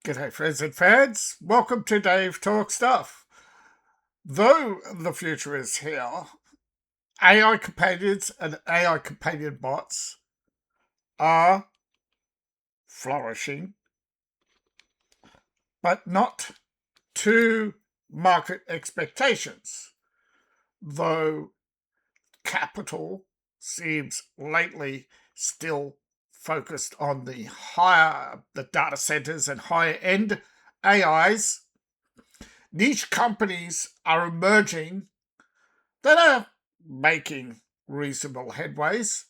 G'day friends and fans, welcome to Dave Talk Stuff. Though the future is here, AI companions and AI companion bots are flourishing, but not to market expectations. Though capital seems lately still focused on the data centers and higher end AIs, niche companies are emerging that are making reasonable headways.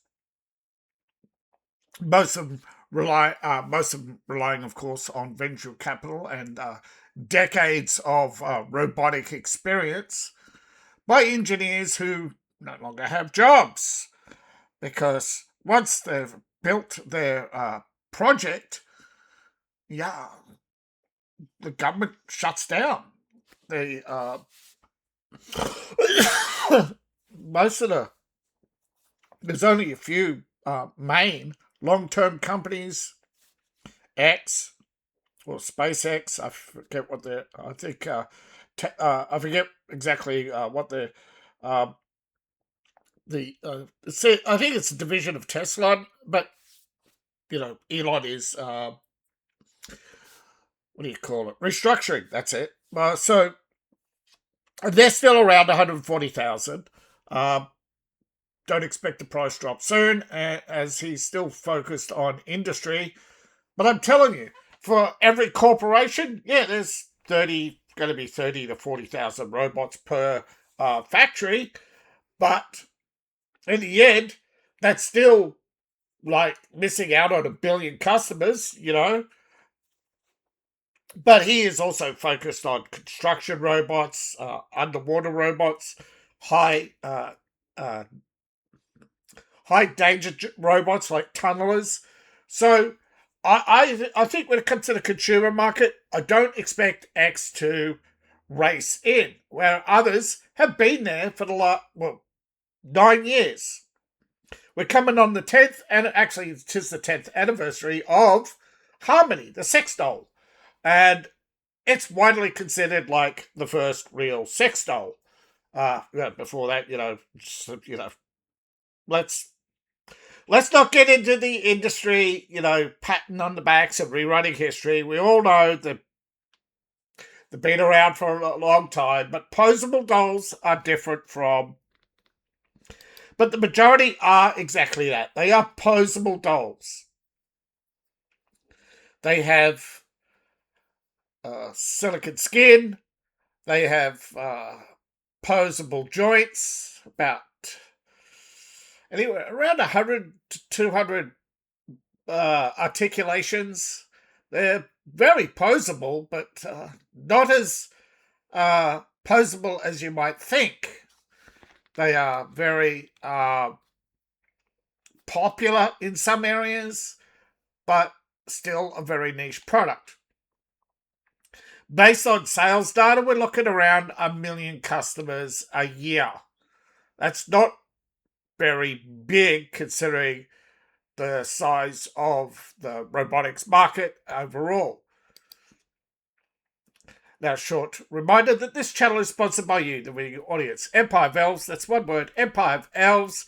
Most of them relying, of course, on venture capital and decades of robotic experience by engineers who no longer have jobs, because once they've built their project, yeah, the government shuts down. Most of there's only a few main long-term companies, X or SpaceX. I forget what they're. I think I forget exactly what they're. I think it's a division of Tesla, but Elon is what do you call it? Restructuring. That's it. So they're still around 140,000. Don't expect the price drop soon, as he's still focused on industry. But I'm telling you, for every corporation, there's going to be 30 to 40,000 robots per factory. But in the end, that's still like missing out on 1 billion customers, But he is also focused on construction robots, underwater robots, high danger robots like tunnelers. So I think when it comes to the consumer market, I don't expect X to race in, where others have been there for the last 9 years. We're coming on the 10th, and actually it is the 10th anniversary of Harmony, the sex doll. And it's widely considered like the first real sex doll. Before that, let's not get into the industry, patting on the backs and rewriting history. We all know that they've been around for a long time, but posable dolls are different from. But the majority are exactly that. They are posable dolls. They have silicon skin. They have posable joints, about anywhere around 100 to 200 articulations. They're very posable, but not as posable as you might think. They are very popular in some areas, but still a very niche product. Based on sales data, we're looking around 1 million customers a year. That's not very big considering the size of the robotics market overall. Now, short reminder that this channel is sponsored by you, the viewing audience. Empire of Elves, that's one word, Empire of Elves.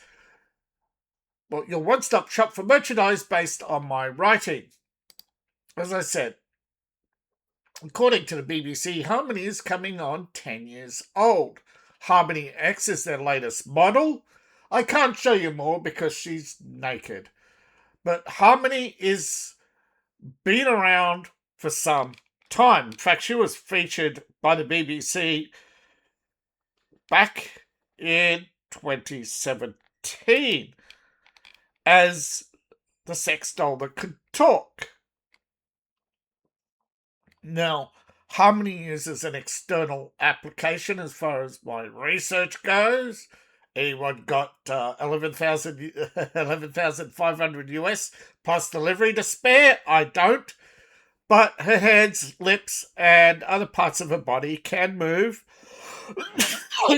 Well, your one-stop shop for merchandise based on my writing. As I said, according to the BBC, Harmony is coming on 10 years old. Harmony X is their latest model. I can't show you more because she's naked. But Harmony is been around for some time. In fact, she was featured by the BBC back in 2017 as the sex doll that could talk. Now, Harmony uses an external application as far as my research goes. Anyone got 11,500 US plus delivery to spare? I don't. But her hands, lips, and other parts of her body can move.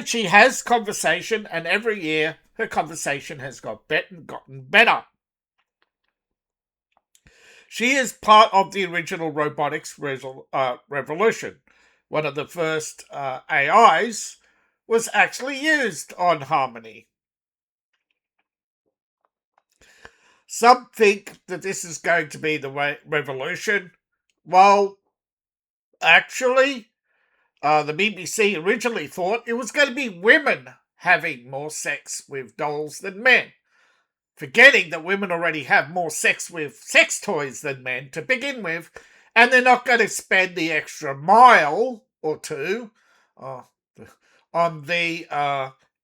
She has conversation, and every year her conversation has gotten better. She is part of the original robotics revolution. One of the first AIs was actually used on Harmony. Some think that this is going to be the revolution. Well, actually, the BBC originally thought it was going to be women having more sex with dolls than men, forgetting that women already have more sex with sex toys than men to begin with, and they're not going to spend the extra mile or two on the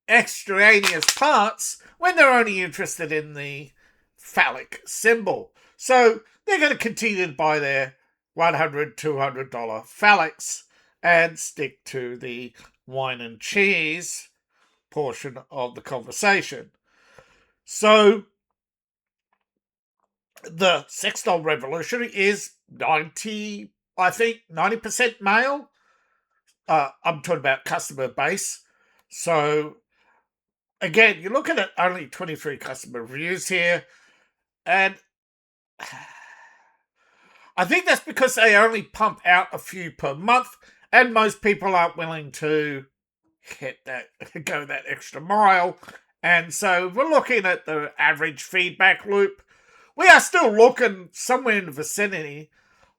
extraneous parts when they're only interested in the phallic symbol. So they're going to continue to buy their $100, $200 phallics and stick to the wine and cheese portion of the conversation. So the sex doll revolution is 90% male. I'm talking about customer base. So again, you're looking at only 23 customer reviews here, and I think that's because they only pump out a few per month, and most people aren't willing to go that extra mile. And so we're looking at the average feedback loop. We are still looking somewhere in the vicinity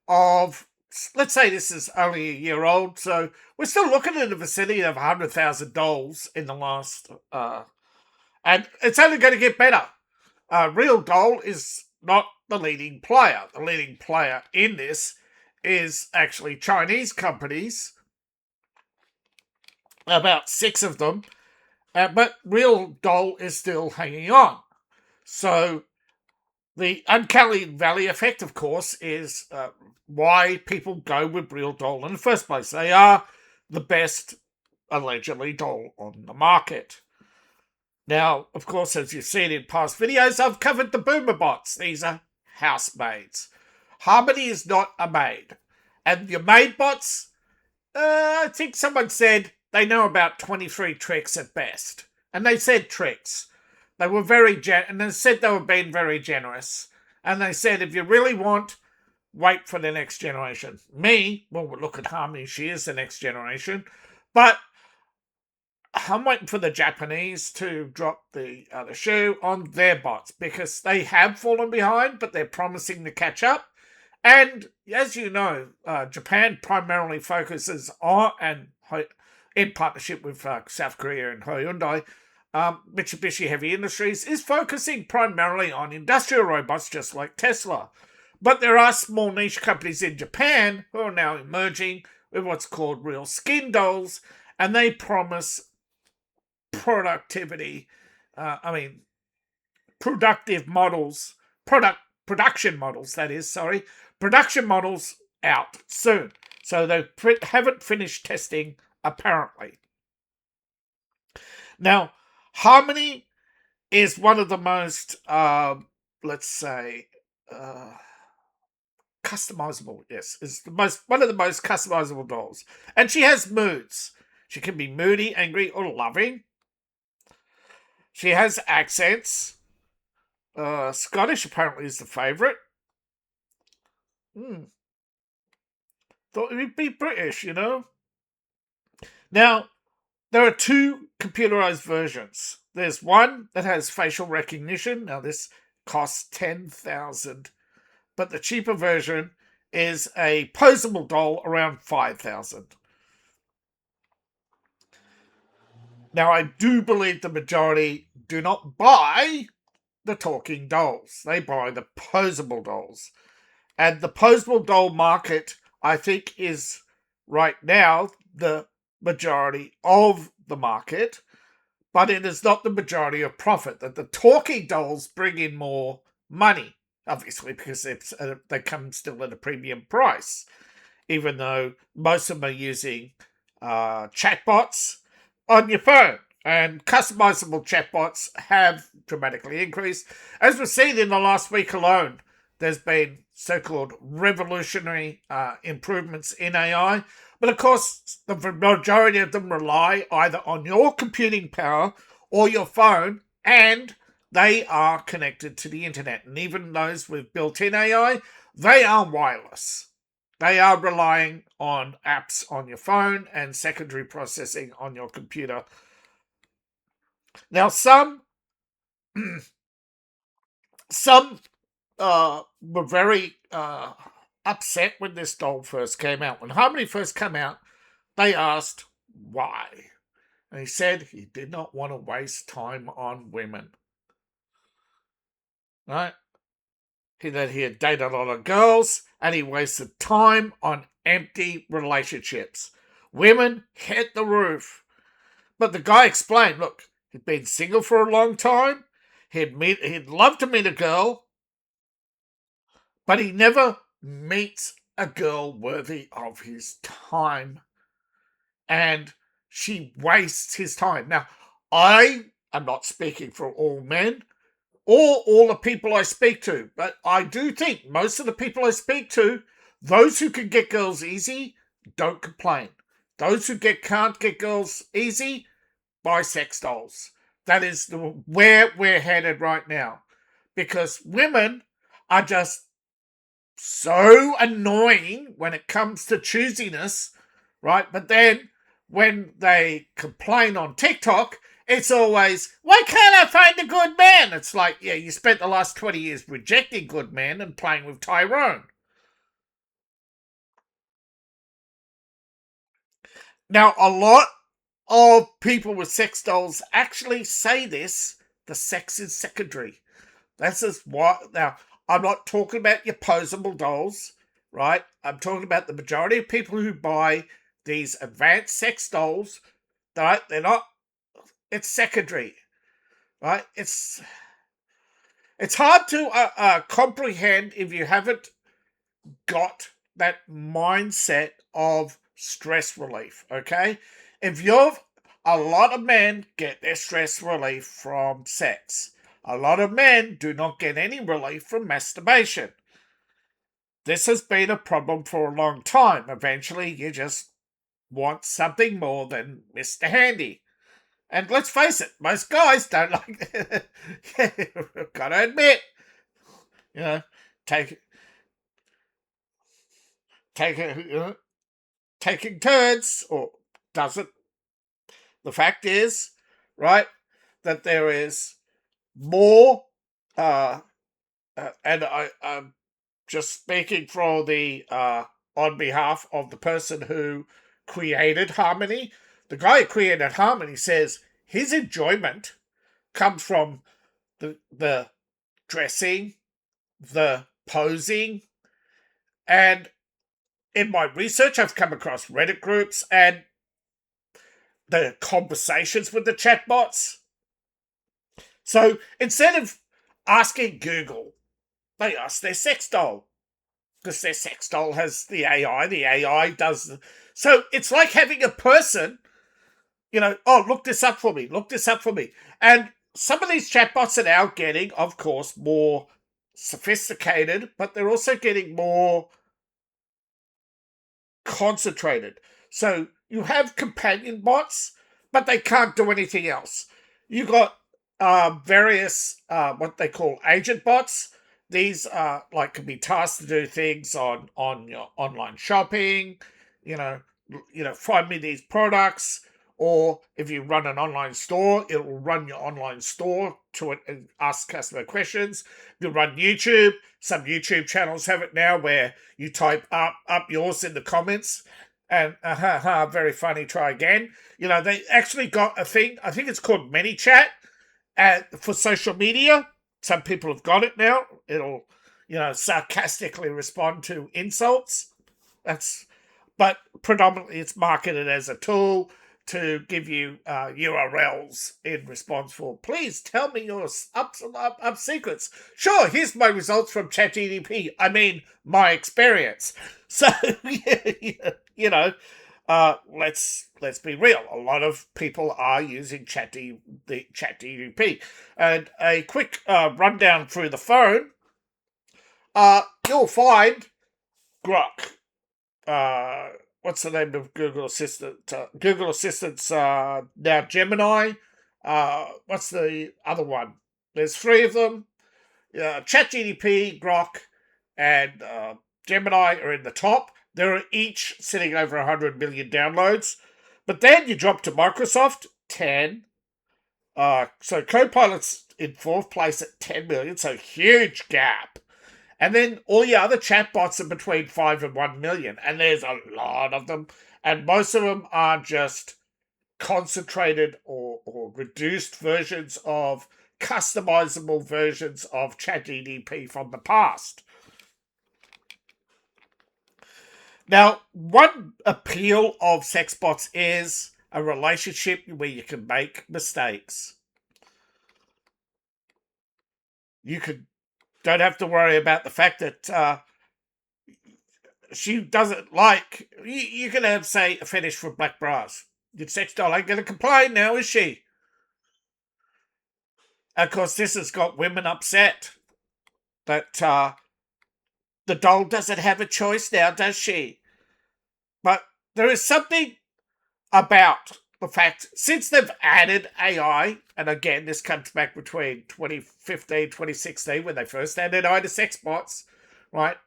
of, let's say this is only a year old, so we're still looking in the vicinity of 100,000 dolls in the last, and it's only going to get better. Real Doll is not the leading player. The leading player in this is actually Chinese companies, about 6 of them, but Real Doll is still hanging on. So the uncanny valley effect, of course, is why people go with Real Doll in the first place. They are the best, allegedly, doll on the market. Now, of course, as you've seen in past videos, I've covered the boomer bots. These are housemaids. Harmony is not a maid. And your maid bots, I think someone said they know about 23 tricks at best. And they said tricks. They were and they said they were being very generous. And they said, if you really want, wait for the next generation. Well, look at Harmony. She is the next generation. But I'm waiting for the Japanese to drop the shoe on their bots, because they have fallen behind, but they're promising to catch up. And as you know, Japan primarily focuses on, and in partnership with South Korea and Hyundai, Mitsubishi Heavy Industries is focusing primarily on industrial robots, just like Tesla. But there are small niche companies in Japan who are now emerging with what's called real skin dolls, and they promise production models out soon. So they haven't finished testing, apparently. Now, Harmony is one of the most, customizable. Yes, is one of the most customizable dolls, and she has moods. She can be moody, angry, or loving. She has accents. Scottish apparently is the favourite. Thought it would be British, you know. Now, there are 2 computerized versions. There's one that has facial recognition. Now, this costs 10,000, but the cheaper version is a posable doll around 5,000. Now, I do believe the majority do not buy the talking dolls. They buy the posable dolls. And the posable doll market, I think, is right now the majority of the market, but it is not the majority of profit. That the talking dolls bring in more money, obviously, because they come still at a premium price, even though most of them are using chatbots on your phone. And customizable chatbots have dramatically increased. As we've seen in the last week alone, there's been so-called revolutionary improvements in AI. But of course, the majority of them rely either on your computing power or your phone, and they are connected to the internet. And even those with built-in AI, they are wireless. They are relying on apps on your phone and secondary processing on your computer. Now, some were very upset when this doll first came out. When Harmony first came out, they asked why. And he said he did not want to waste time on women. Right? That he had dated a lot of girls and he wasted time on empty relationships. Women hit the roof. But the guy explained, look, he'd been single for a long time. He'd love to meet a girl, but he never meets a girl worthy of his time. And she wastes his time. Now, I am not speaking for all men or all the people I speak to, but I do think most of the people I speak to, those who can get girls easy, don't complain. Those who can't get girls easy, buy sex dolls. That is where we're headed right now. Because women are just so annoying when it comes to choosiness, right? But then when they complain on TikTok, it's always, why can't I find a good man? It's like, yeah, you spent the last 20 years rejecting good men and playing with Tyrone. Now, a lot of people with sex dolls actually say this, the sex is secondary. This is what, now, I'm not talking about your posable dolls, right? I'm talking about the majority of people who buy these advanced sex dolls, right? They're not, it's secondary, right? It's hard to comprehend if you haven't got that mindset of stress relief, okay? If you've, a lot of men get their stress relief from sex. A lot of men do not get any relief from masturbation. This has been a problem for a long time. Eventually, you just want something more than Mr. Handy. And let's face it, most guys don't like it. Gotta admit, you know, take taking turns or doesn't. The fact is, right, that there is more, and I'm just speaking for the on behalf of the person who created Harmony. The guy who created Harmony says his enjoyment comes from the dressing, the posing, and in my research, I've come across Reddit groups and the conversations with the chatbots. So instead of asking Google, they ask their sex doll because their sex doll has the AI. The AI does. So it's like having a person, oh, look this up for me, look this up for me. And some of these chatbots are now getting, of course, more sophisticated, but they're also getting more concentrated. So you have companion bots, but they can't do anything else. You got various what they call agent bots. These can be tasked to do things on your online shopping. You know, find me these products. Or if you run an online store, it will run your online store to it and ask customer questions. If you run YouTube, some YouTube channels have it now where you type up yours in the comments and very funny, try again. They actually got a thing, I think it's called ManyChat for social media. Some people have got it now. It'll, sarcastically respond to insults. But predominantly it's marketed as a tool to give you URLs in response for, please tell me your up secrets. Sure, here's my results from ChatGPT. I mean, my experience. So, let's be real. A lot of people are using ChatGPT. And a quick rundown through the phone, you'll find Grok. What's the name of Google Assistant? Google Assistant's now Gemini. What's the other one? There's three of them. ChatGPT, Grok, and Gemini are in the top. They're each sitting over 100 million downloads. But then you drop to Microsoft, 10. So Copilot's in fourth place at 10 million, so huge gap. And then all your other chatbots are between 5 and 1 million, and there's a lot of them. And most of them are just concentrated or reduced versions of customizable versions of ChatGPT from the past. Now, one appeal of sex bots is a relationship where you can make mistakes. You don't have to worry about the fact that she doesn't like. You can have, say, a fetish for black bras. Your sex doll ain't going to complain now, is she? Of course, this has got women upset that the doll doesn't have a choice now, does she? But there is something about the fact, since they've added AI, and again, this comes back between 2015, 2016, when they first added AI to sex bots, right?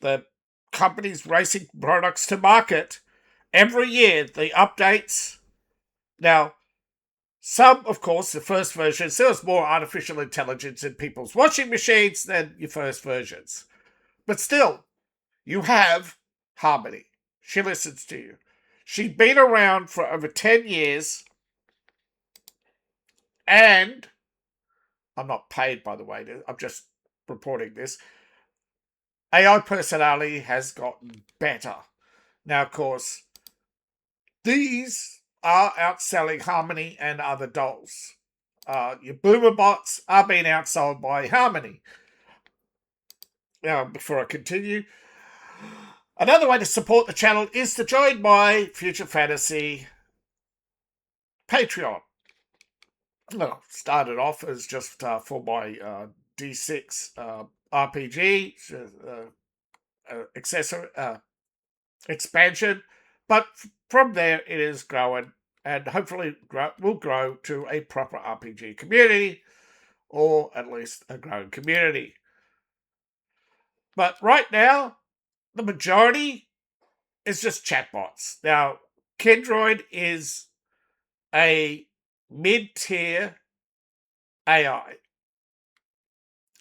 The companies racing products to market, every year the updates. Now, some, of course, the first versions, there was more artificial intelligence in people's washing machines than your first versions. But still, you have Harmony. She listens to you. She's been around for over 10 years, and I'm not paid, by the way, I'm just reporting this. AI personality has gotten better. Now, of course, these are outselling Harmony and other dolls. Your boomer bots are being outsold by Harmony. Now, before I continue, another way to support the channel is to join my Future Fantasy Patreon. Well, started off as just for my D6 RPG accessory expansion, but from there it is growing, and hopefully will grow to a proper RPG community, or at least a growing community. But right now, the majority is just chatbots. Now, Kindroid is a mid-tier AI,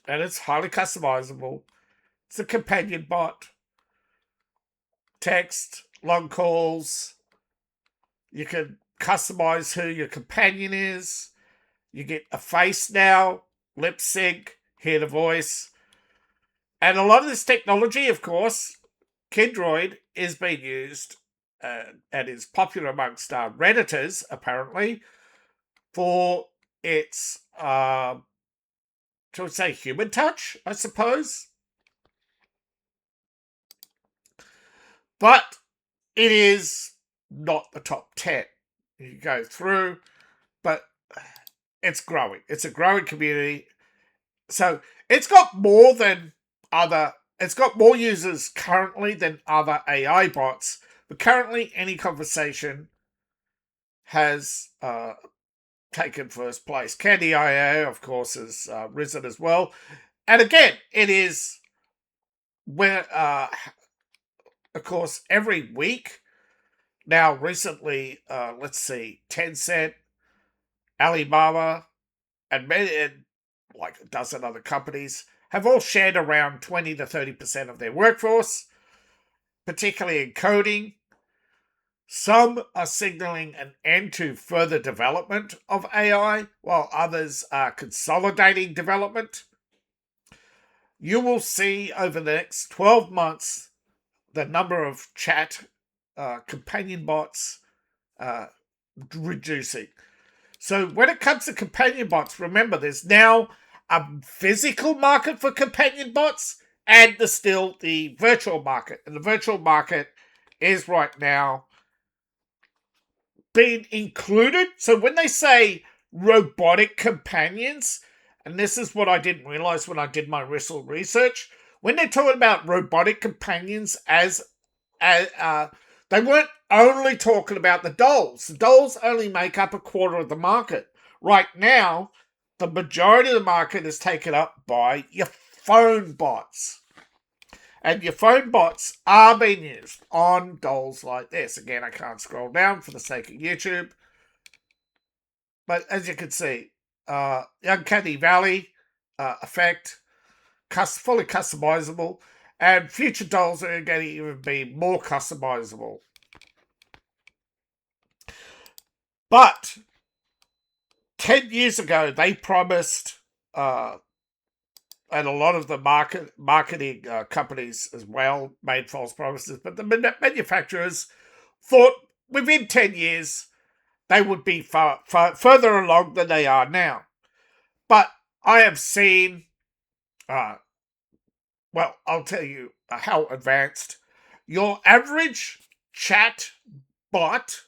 and it's highly customizable. It's a companion bot, text, long calls. You can customize who your companion is. You get a face now, lip sync, hear the voice. And a lot of this technology, of course, Kindroid is being used and is popular amongst Redditors, apparently, for its, shall we say, human touch, I suppose. But it is not the top 10. You go through, but it's growing. It's a growing community. So it's got more users currently than other AI bots. But currently, any conversation has taken first place. Candy.io, of course, has risen as well. And again, it is where, of course, every week. Now, recently, let's see, Tencent, Alibaba, and like a dozen other companies have all shared around 20 to 30% of their workforce, particularly in coding. Some are signaling an end to further development of AI, while others are consolidating development. You will see over the next 12 months the number of chat companion bots reducing. So when it comes to companion bots, remember there's now a physical market for companion bots, and there's still the virtual market. And the virtual market is right now being included. So when they say robotic companions, and this is what I didn't realize when I did my research, when they're talking about robotic companions as they weren't only talking about the dolls. The dolls only make up a quarter of the market. Right now, the majority of the market is taken up by your phone bots. And your phone bots are being used on dolls like this. Again, I can't scroll down for the sake of YouTube. But as you can see, the Uncanny Valley effect, fully customizable, and future dolls are going to even be more customizable. But 10 years ago, they promised, and a lot of the marketing companies as well made false promises, but the manufacturers thought within 10 years they would be far further along than they are now. But I have seen, well, I'll tell you how advanced. Your average chat bot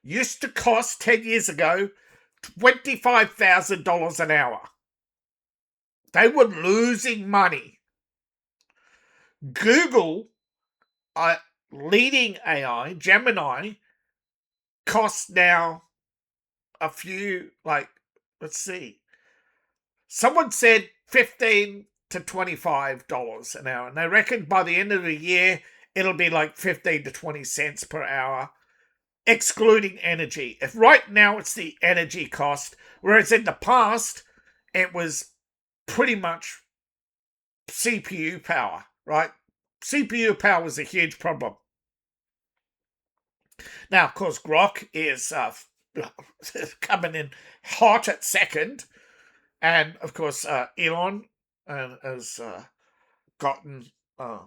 used to cost 10 years ago $25,000 an hour. They were losing money. Google, leading AI, Gemini, costs now a few, let's see. Someone said $15 to $25 an hour. And they reckon by the end of the year, it'll be like 15 to 20 cents per hour, excluding energy. If right now it's the energy cost, whereas in the past, it was pretty much CPU power, right? CPU power was a huge problem. Now, of course, Grok is coming in hot at second. And, of course, Elon has gotten a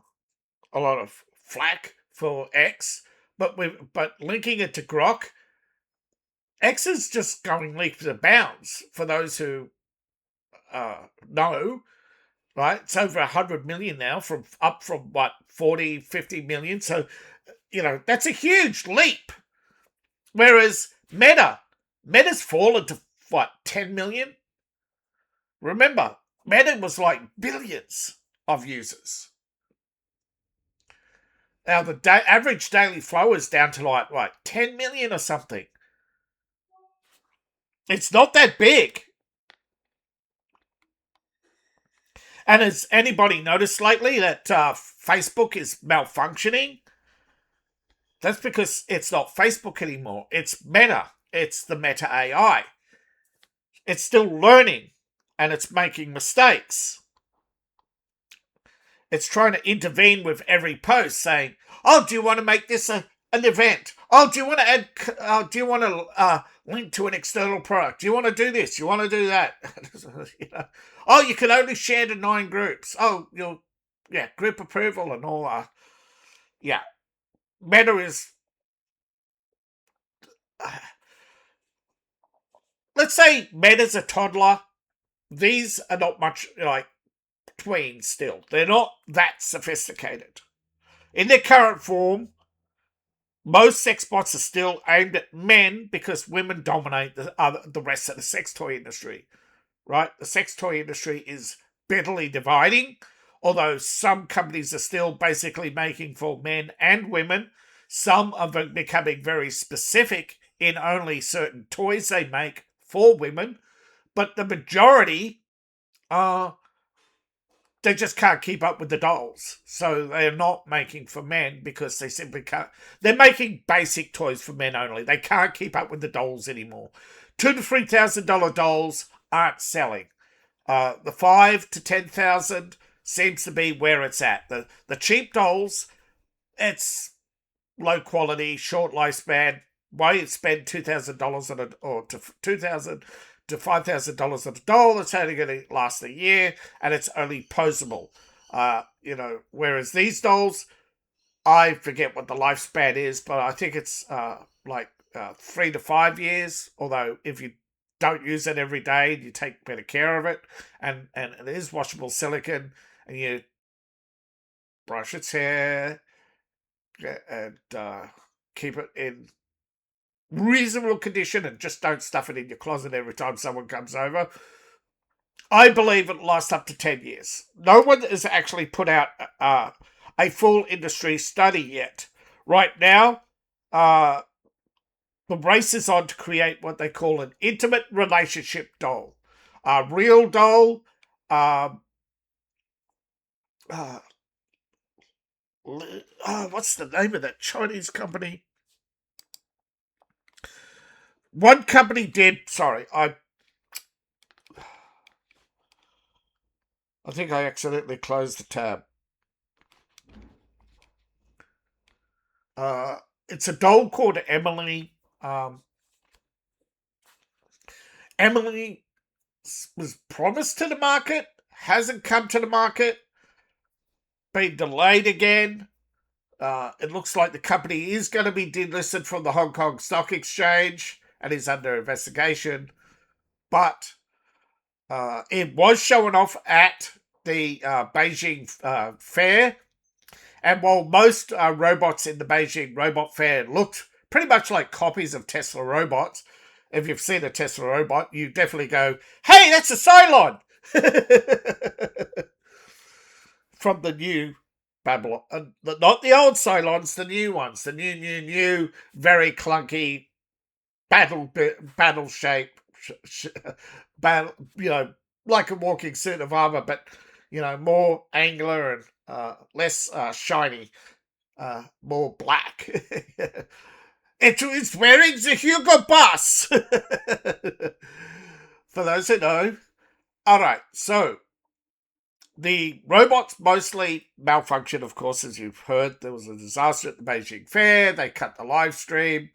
lot of flack for X. But linking it to Grok, X is just going leaps and bounds for those who know. Right, it's over 100 million now, up from what, 40, 50 million. So, that's a huge leap. Whereas Meta's fallen to what, 10 million? Remember, Meta was like billions of users. Now the average daily flow is down to like 10 million or something. It's not that big. And has anybody noticed lately that Facebook is malfunctioning? That's because it's not Facebook anymore. It's Meta. It's the Meta AI. It's still learning and it's making mistakes. It's trying to intervene with every post saying, oh, do you want to make this an event? Oh, do you want to add, do you want to link to an external product? Do you want to do this? Do you want to do that? Oh, you can only share to 9 groups. Oh, group approval and all. Meta is, let's say Meta's a toddler. These are not much like tweens still. They're not that sophisticated. In their current form, most sex bots are still aimed at men because women dominate the rest of the sex toy industry, right? The sex toy industry is bitterly dividing, although some companies are still basically making for men and women. Some are becoming very specific in only certain toys they make for women, but the majority are they just can't keep up with the dolls. So they're not making for men because they simply can't. They're making basic toys for men only. They can't keep up with the dolls anymore. $2,000 to $3,000 dolls aren't selling. The $5,000 to $10,000 seems to be where it's at. The cheap dolls, it's low quality, short lifespan. Why you spend $2,000 on it, or to $2,000 to $5,000 on a doll that's only going to last a year and it's only posable. Whereas these dolls, I forget what the lifespan is, but I think it's 3 to 5 years. Although if you don't use it every day, you take better care of it, and it is washable silicone, and you brush its hair and keep it in reasonable condition and just don't stuff it in your closet every time someone comes over. I believe it'll last up to 10 years. No one has actually put out a full industry study yet. Right now, the race is on to create what they call an intimate relationship doll. A real doll, what's the name of that Chinese company? One company did. Sorry, I think I accidentally closed the tab. It's a doll called Emily. Emily was promised to the market, hasn't come to the market, been delayed again. It looks like the company is going to be delisted from the Hong Kong Stock Exchange and is under investigation. But it was showing off at the Beijing fair. And while most robots in the Beijing Robot Fair looked pretty much like copies of Tesla robots, if you've seen a Tesla robot, you definitely go, hey, that's a Cylon! From the new Babylon. Not the old Cylons, the new ones. The new, very clunky, battle shape, battle, like a walking suit of armor, but, more angular and less shiny, more black. It's wearing the Hugo Boss. For those who know. All right, so the robots mostly malfunction, of course, as you've heard. There was a disaster at the Beijing Fair. They cut the live stream.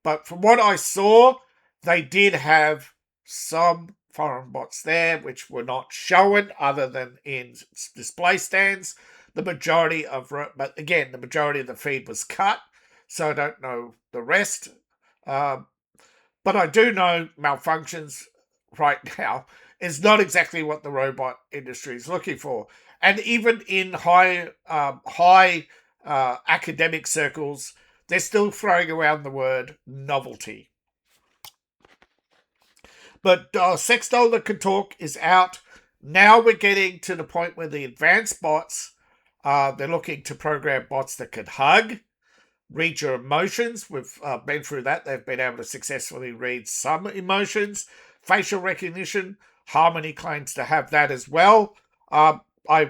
But from what I saw, they did have some foreign bots there, which were not shown other than in display stands. But again, the majority of the feed was cut, so I don't know the rest. But I do know malfunctions right now is not exactly what the robot industry is looking for. And even in high academic circles, they're still throwing around the word novelty. But Sex Doll That Can Talk is out. Now we're getting to the point where the advanced bots, they're looking to program bots that can hug, read your emotions. We've been through that. They've been able to successfully read some emotions. Facial recognition, Harmony claims to have that as well. I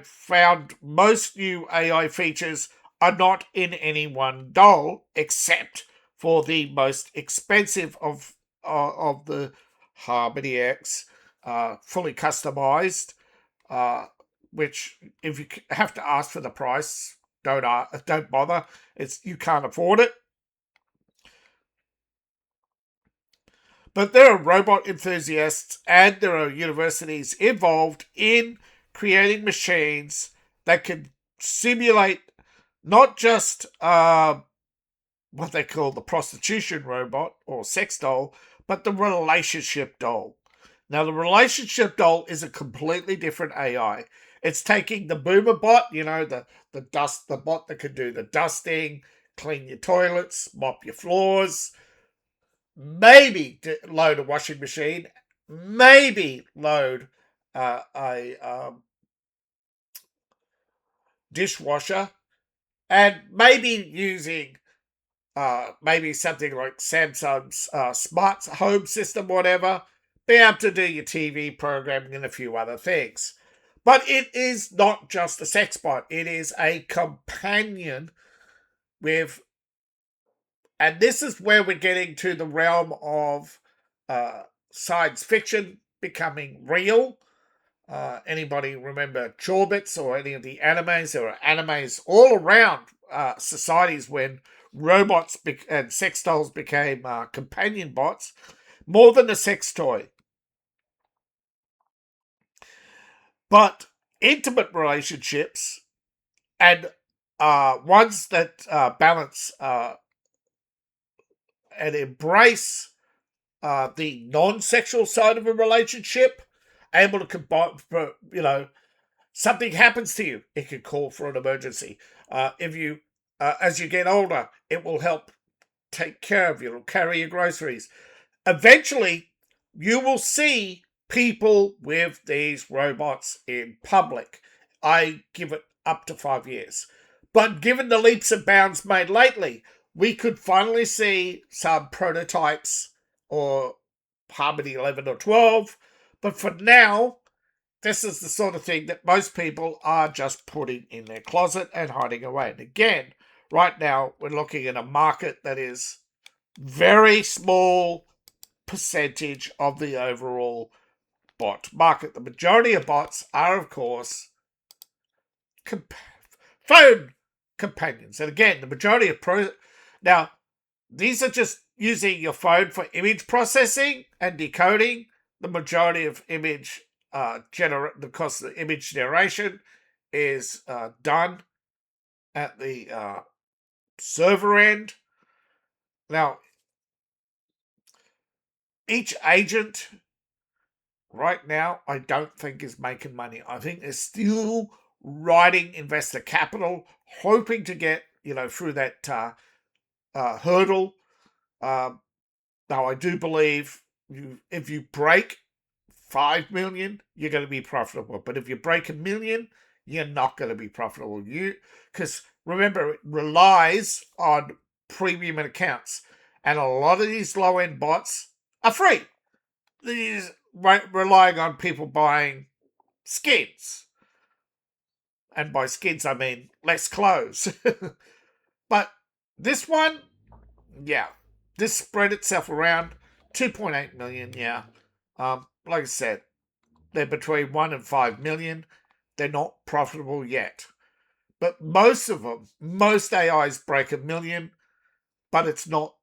found most new AI features are not in any one doll, except for the most expensive of the Harmony X, fully customized, which if you have to ask for the price, don't bother. You can't afford it. But there are robot enthusiasts and there are universities involved in creating machines that can simulate not just what they call the prostitution robot or sex doll, but the relationship doll. Now, the relationship doll is a completely different AI. It's taking the boomer bot, the bot that can do the dusting, clean your toilets, mop your floors, maybe load a washing machine, maybe load a dishwasher, and maybe using maybe something like Samsung's smart home system, whatever, be able to do your TV programming and a few other things. But it is not just a sex bot. It is a companion with, and this is where we're getting to the realm of science fiction becoming real. Anybody remember Chorbits or any of the animes? There are animes all around societies when robots and sex dolls became companion bots, more than a sex toy. But intimate relationships and ones that balance and embrace the non-sexual side of a relationship, able to combine, something happens to you, it can call for an emergency. If you, as you get older, it will help take care of you. It'll carry your groceries. Eventually, you will see people with these robots in public. I give it up to 5 years. But given the leaps and bounds made lately, we could finally see some prototypes or Harmony 11 or 12. But for now, this is the sort of thing that most people are just putting in their closet and hiding away. And again, right now, we're looking at a market that is very small percentage of the overall bot market. The majority of bots are, of course, phone companions. And again, the majority of now, these are just using your phone for image processing and decoding. The majority of image because the image generation is done at the server end. Now, each agent right now, I don't think is making money. I think they're still riding investor capital, hoping to get through that hurdle. Now, I do believe if you break 5 million, you're going to be profitable. But if you break 1 million, you're not going to be profitable. Because remember, it relies on premium accounts. And a lot of these low-end bots are free. These relying on people buying skins. And by skins, I mean less clothes. But this one, yeah, this spread itself around 2.8 million, yeah. Like I said, they're between 1 and 5 million. They're not profitable yet. But most of them, most AIs break 1 million, but it's not,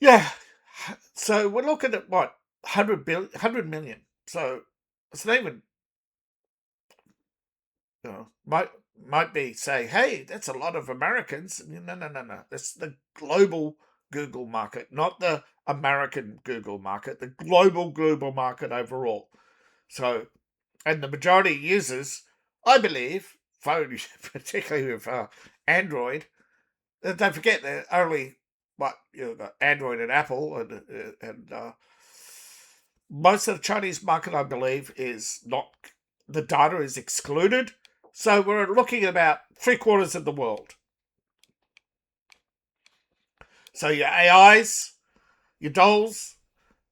Yeah. So we're looking at what? 100 million. So it's not even, might be say, hey, that's a lot of Americans. No. That's the global Google market, not the American Google market, the global market overall. So, and the majority of users, I believe, phone, particularly with Android, don't forget they're only got Android and Apple, and most of the Chinese market, I believe, is not, the data is excluded. So we're looking at about 3/4 of the world. So your AIs, your dolls,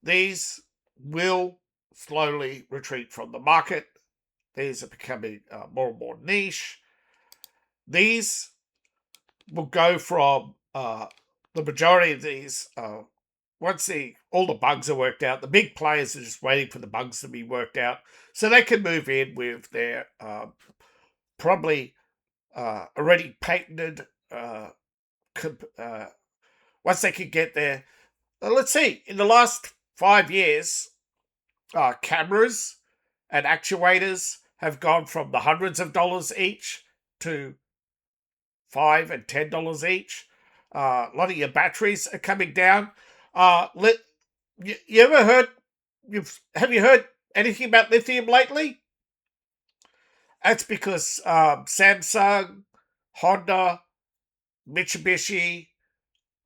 these will slowly retreat from the market. These are becoming more and more niche. These will go from the majority of these, once all the bugs are worked out, the big players are just waiting for the bugs to be worked out so they can move in with their probably already patented once they can get there. Let's see, in the last 5 years, cameras and actuators have gone from the hundreds of dollars each to $5 and $10 each. A lot of your batteries are coming down. You ever heard? Have you heard anything about lithium lately? That's because Samsung, Honda, Mitsubishi,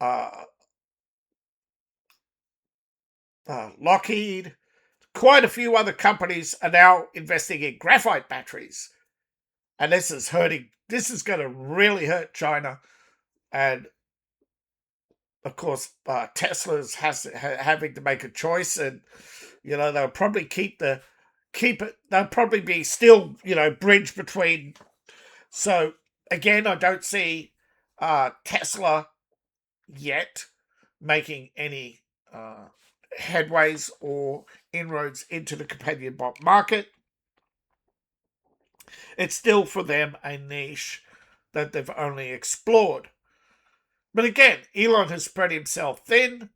uh, Lockheed, quite a few other companies are now investing in graphite batteries, and this is hurting. This is going to really hurt China, and of course, Tesla's having to make a choice, and they'll probably keep it. They'll probably be still bridge between. So again, I don't see Tesla yet making any headways or inroads into the companion bot market. It's still for them a niche that they've only explored. But again, Elon has spread himself thin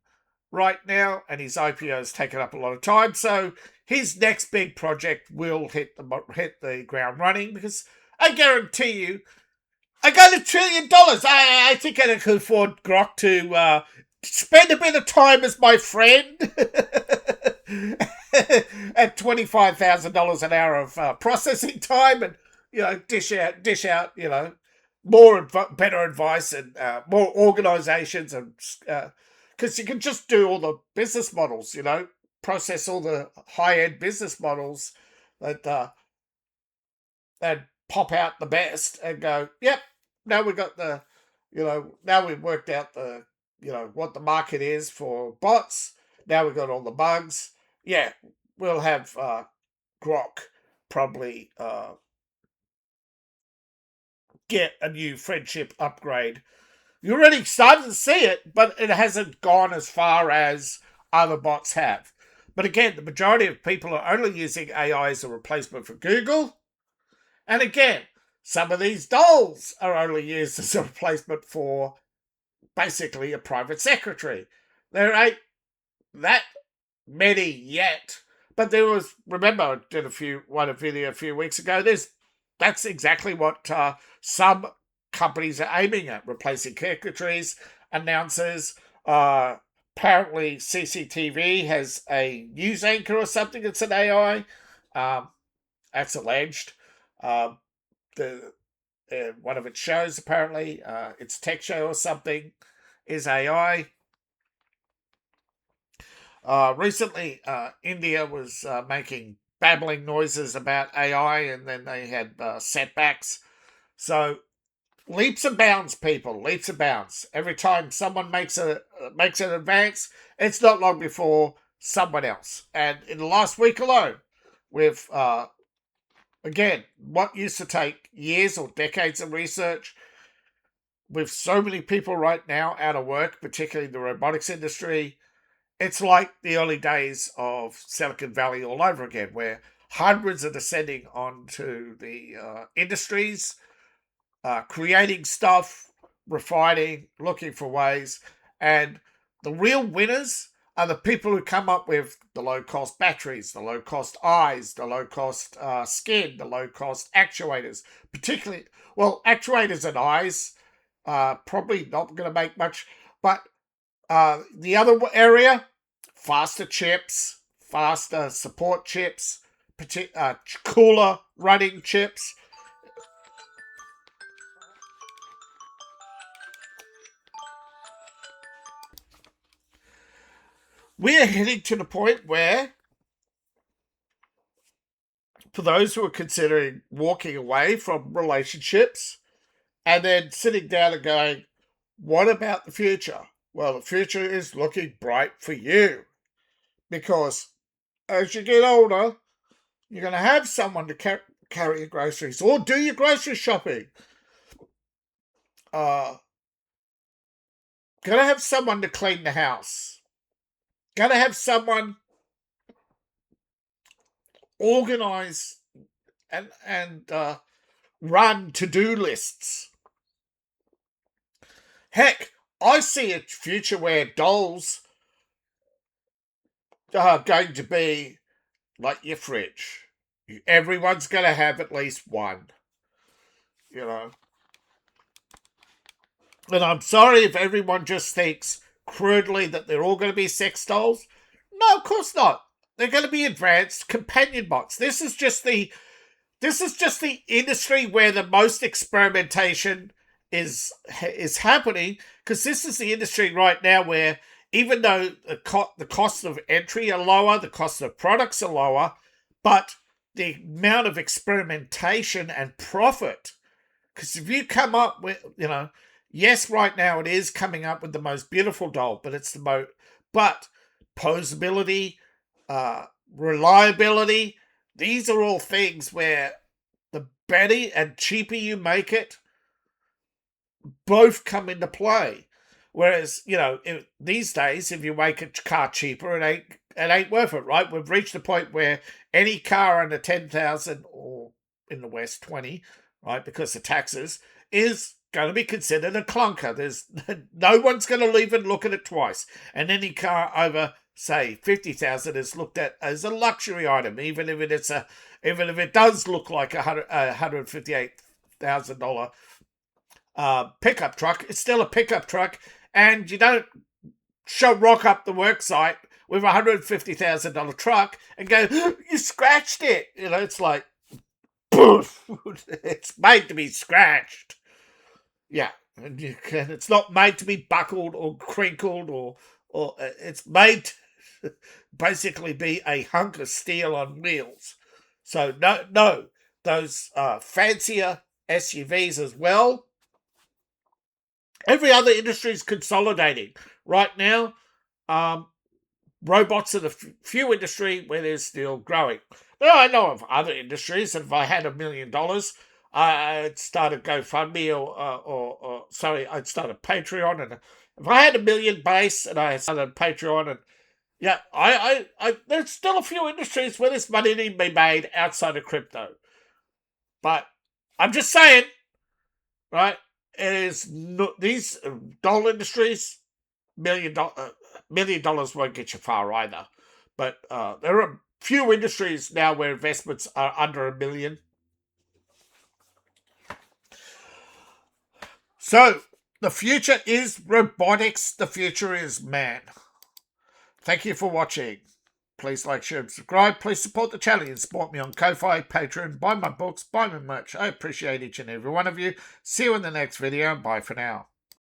right now, and his IPO has taken up a lot of time. So his next big project will hit the ground running, because I guarantee you, I got $1 trillion. I think I could afford Grok to spend a bit of time as my friend at $25,000 an hour of processing time, and dish out better advice and more organizations, and because you can just do all the business models, process all the high-end business models that and pop out the best and go, yep, now we've got now we've worked out what the market is for bots. Now we've got all the bugs. yeah, we'll have Grok probably get a new friendship upgrade. You're already starting to see it, but it hasn't gone as far as other bots have. But again, the majority of people are only using AI as a replacement for Google. And again, some of these dolls are only used as a replacement for basically a private secretary. There ain't that many yet. But there was, remember, I did a video a few weeks ago. That's exactly what some companies are aiming at, replacing secretaries, announcers. Apparently, CCTV has a news anchor or something. It's an AI. That's alleged. Um, the One of its shows, apparently, its tech show or something, is AI. Recently, India was making babbling noises about AI, and then they had setbacks. So leaps and bounds, people, leaps and bounds. Every time someone makes an advance, it's not long before someone else. And in the last week alone, with again, what used to take years or decades of research, with so many people right now out of work, particularly in the robotics industry, it's like the early days of Silicon Valley all over again, where hundreds are descending onto the industries, creating stuff, refining, looking for ways. And the real winners are the people who come up with the low cost batteries, the low cost eyes, the low cost skin, the low cost actuators. Particularly, well, actuators and eyes probably not going to make much, but the other area, faster chips, faster support chips, cooler running chips. We're heading to the point where, for those who are considering walking away from relationships and then sitting down and going, what about the future? Well, the future is looking bright for you, because as you get older, you're going to have someone to carry your groceries or do your grocery shopping. Going to have someone to clean the house. Going to have someone organize and run to-do lists. Heck, I see a future where dolls are going to be like your fridge. Everyone's going to have at least one, you know. And I'm sorry if everyone just thinks crudely that they're all going to be sex dolls. No, of course not. They're going to be advanced companion bots. This is just the industry where the most experimentation is happening, because this is the industry right now where, even though the cost of entry are lower, the cost of products are lower, but the amount of experimentation and profit. Because if you come up with, yes, right now it is coming up with the most beautiful doll, but but posability, reliability, these are all things where the better and cheaper you make it, both come into play. Whereas, these days, if you make a car cheaper, it ain't worth it, right? We've reached a point where any car under 10,000, or in the West 20, right, because of taxes, is going to be considered a clunker. There's no one's going to even look at it twice, and any car over, say, 50,000 is looked at as a luxury item, even if it does look like a $158,000 pickup truck. It's still a pickup truck, and you don't rock up the work site with a $150,000 truck and go, you scratched it. It's like, poof, it's made to be scratched. Yeah, and it's not made to be buckled or crinkled, or it's made to basically be a hunk of steel on wheels. So no, those fancier SUVs as well. Every other industry is consolidating right now. robots are the few industry where they're still growing. Now, I know of other industries, and if I had $1 million, I'd start a GoFundMe or sorry, I'd start a Patreon. And if I had $1 million base and I started a Patreon, and yeah, there's still a few industries where this money need to be made outside of crypto. But I'm just saying, right? It is not, these doll industries. $1 million won't get you far either. But there are few industries now where investments are under $1 million. So the future is robotics. The future is man. Thank you for watching. Please like, share, and subscribe. Please support the channel and support me on Ko-Fi, Patreon, buy my books, buy my merch. I appreciate each and every one of you. See you in the next video. Bye for now.